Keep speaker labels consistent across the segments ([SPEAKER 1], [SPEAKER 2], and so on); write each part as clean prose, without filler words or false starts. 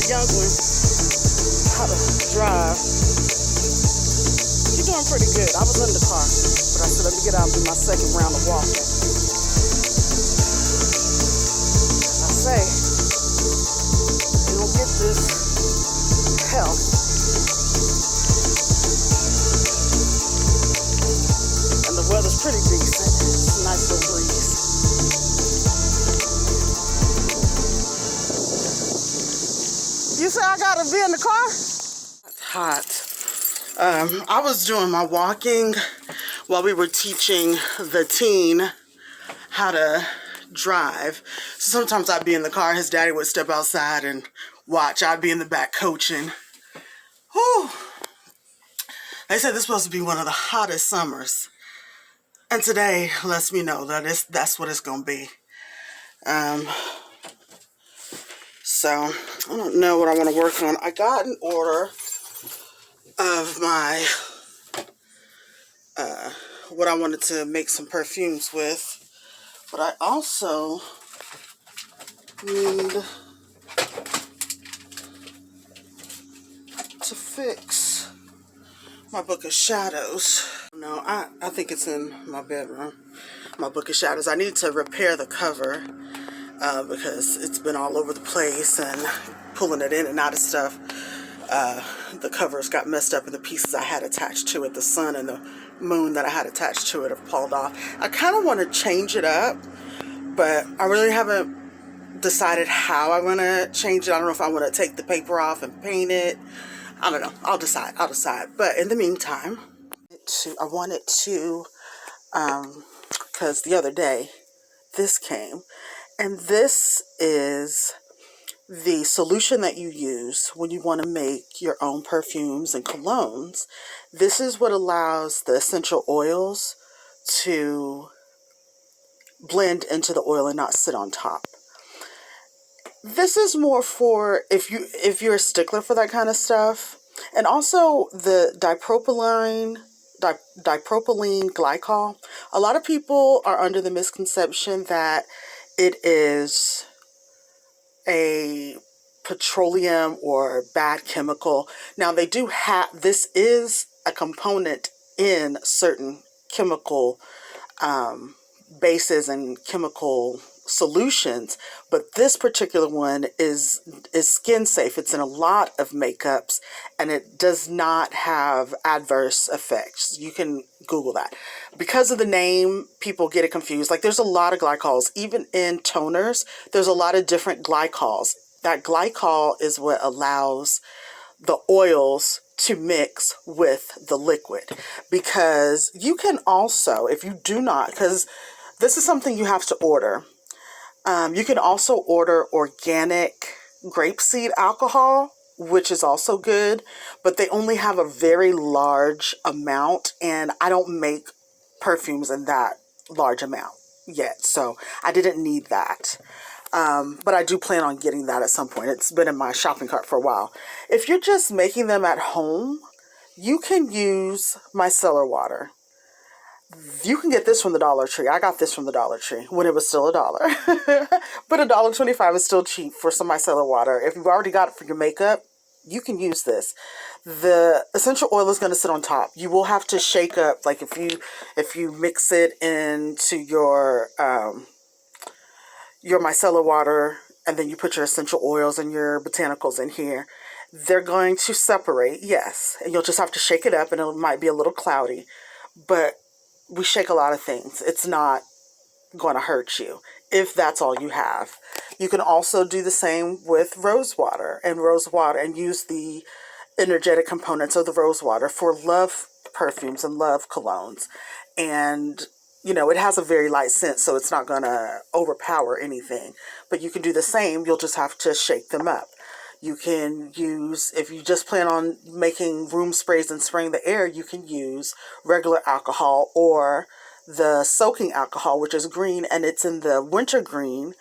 [SPEAKER 1] young one how to drive. She's doing pretty good. I was in the car, but I said, let me get out and do my second round of walking. As I say, you don't get this health. And the weather's pretty decent. It's a nice little breeze. You say I gotta be in the car? It's hot. I was doing my walking while we were teaching the teen how to drive. So sometimes I'd be in the car, his daddy would step outside and watch. I'd be in the back coaching. Whew. They said this is supposed to be one of the hottest summers. And today lets me know that that's what it's gonna be. So I don't know what I want to work on. I got an order of my what I wanted to make some perfumes with, but I also need to fix my book of shadows. No, I think it's in my bedroom. My book of shadows. I need to repair the cover because it's been all over the place and pulling it in and out of stuff. The covers got messed up and the pieces I had attached to it, the sun and the moon that I had attached to it, have pulled off. I kind of want to change it up, but I really haven't decided how I want to change it. I don't know if I want to take the paper off and paint it. I don't know. I'll decide. But in the meantime, I wanted to, because the other day this came, and this is the solution that you use when you want to make your own perfumes and colognes. This is what allows the essential oils to blend into the oil and not sit on top. This is more for if you're a stickler for that kind of stuff. And also the dipropylene glycol. A lot of people are under the misconception that it is a petroleum or bad chemical. Now they do have, this is a component in certain chemical bases and chemical solutions, but this particular one is skin safe. It's in a lot of makeups and it does not have adverse effects. You can Google that. Because of the name, people get it confused. Like there's a lot of glycols, even in toners, there's a lot of different glycols. That glycol is what allows the oils to mix with the liquid. Because you can also, if you do not, because this is something you have to order. You can also order organic grapeseed alcohol, which is also good, but they only have a very large amount, and I don't make perfumes in that large amount yet, so I didn't need that. But I do plan on getting that at some point. It's been in my shopping cart for a while. If you're just making them at home, you can use micellar water. You can get this from the Dollar Tree. I got this from the Dollar Tree when it was still $1. But $1.25 is still cheap for some micellar water. If you've already got it for your makeup, you can use this. The essential oil is going to sit on top. You will have to shake up, like if you mix it into your micellar water and then you put your essential oils and your botanicals in here, they're going to separate, yes. And you'll just have to shake it up and it might be a little cloudy. But we shake a lot of things. It's not going to hurt you if that's all you have. You can also do the same with rose water and use the energetic components of the rose water for love perfumes and love colognes. And, you know, it has a very light scent, so it's not going to overpower anything. But you can do the same. You'll just have to shake them up. You can use, if you just plan on making room sprays and spraying the air, you can use regular alcohol or the soaking alcohol, which is green, and it's in the wintergreen,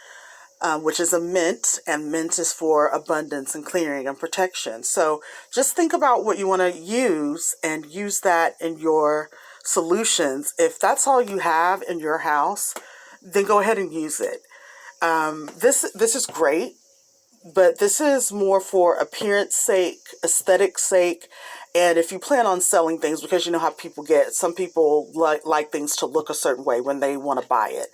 [SPEAKER 1] which is a mint, and mint is for abundance and clearing and protection. So just think about what you want to use and use that in your solutions. If that's all you have in your house, then go ahead and use it. This is great But this is more for appearance sake, aesthetic sake, and if you plan on selling things, because you know how people get, some people like things to look a certain way when they want to buy it.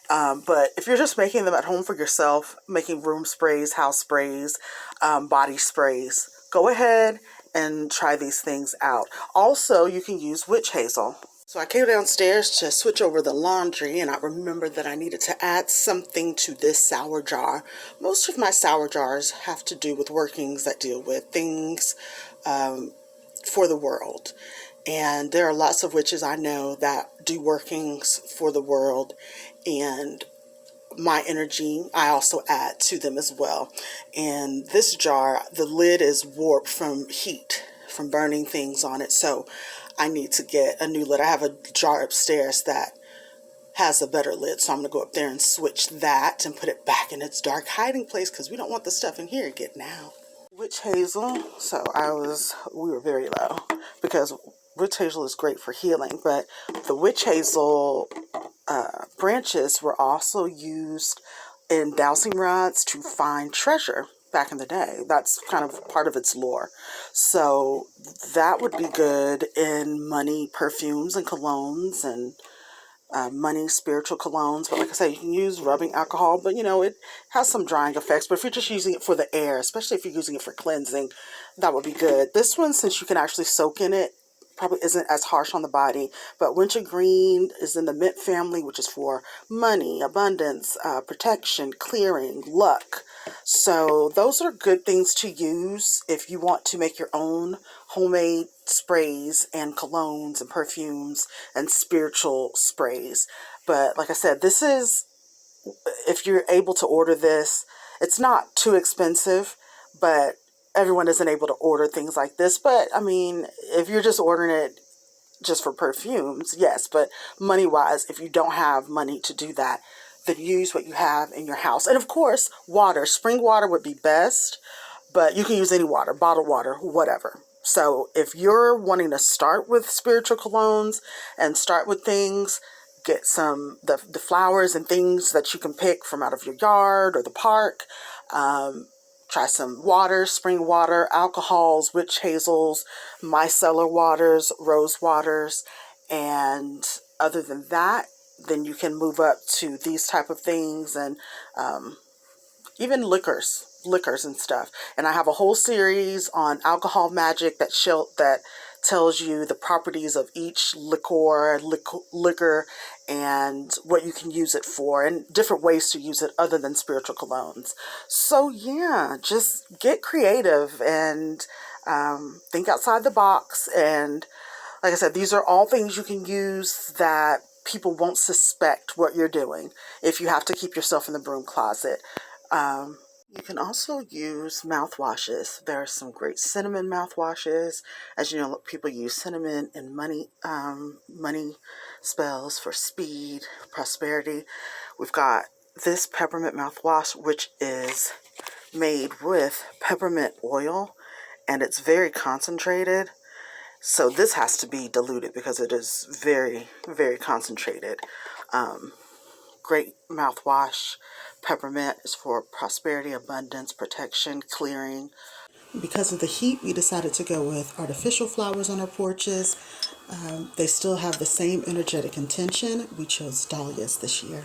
[SPEAKER 1] But if you're just making them at home for yourself, making room sprays, house sprays, body sprays, go ahead and try these things out. Also, you can use witch hazel. So I came downstairs to switch over the laundry, and I remembered that I needed to add something to this sour jar. Most of my sour jars have to do with workings that deal with things for the world. And there are lots of witches I know that do workings for the world, and my energy I also add to them as well. And this jar, the lid is warped from heat, from burning things on it, so I need to get a new lid. I have a jar upstairs that has a better lid, so I'm going to go up there and switch that and put it back in its dark hiding place, because we don't want the stuff in here getting out. Witch hazel, so we were very low, because witch hazel is great for healing, but the witch hazel branches were also used in dowsing rods to find treasure back in the day. That's kind of part of its lore. So that would be good in money perfumes and colognes, and money spiritual colognes. But like I said, you can use rubbing alcohol, but you know, it has some drying effects. But if you're just using it for the air, especially if you're using it for cleansing, that would be good. This one, since you can actually soak in it, probably isn't as harsh on the body. But wintergreen is in the mint family, which is for money, abundance, protection, clearing, luck. So those are good things to use if you want to make your own homemade sprays and colognes and perfumes and spiritual sprays. But like I said, this is, if you're able to order this, it's not too expensive, but everyone isn't able to order things like this. But I mean, if you're just ordering it just for perfumes, yes, but money wise, if you don't have money to do that, then use what you have in your house. And of course, water, spring water would be best, but you can use any water, bottled water, whatever. So if you're wanting to start with spiritual colognes and start with things, get the flowers and things that you can pick from out of your yard or the park. Try some water, spring water, alcohols, witch hazels, micellar waters, rose waters. And other than that, then you can move up to these type of things, and even liquors and stuff. And I have a whole series on alcohol magic that tells you the properties of each liquor and what you can use it for, and different ways to use it other than spiritual colognes. So yeah, just get creative and think outside the box. And like I said, these are all things you can use that people won't suspect what you're doing if you have to keep yourself in the broom closet. You can also use mouthwashes. There are some great cinnamon mouthwashes. As you know, people use cinnamon in money spells for speed, prosperity. We've got this peppermint mouthwash, which is made with peppermint oil, and it's very concentrated. So this has to be diluted because it is very, very concentrated. Great mouthwash. Peppermint is for prosperity, abundance, protection, clearing. Because of the heat, we decided to go with artificial flowers on our porches. They still have the same energetic intention. We chose dahlias this year.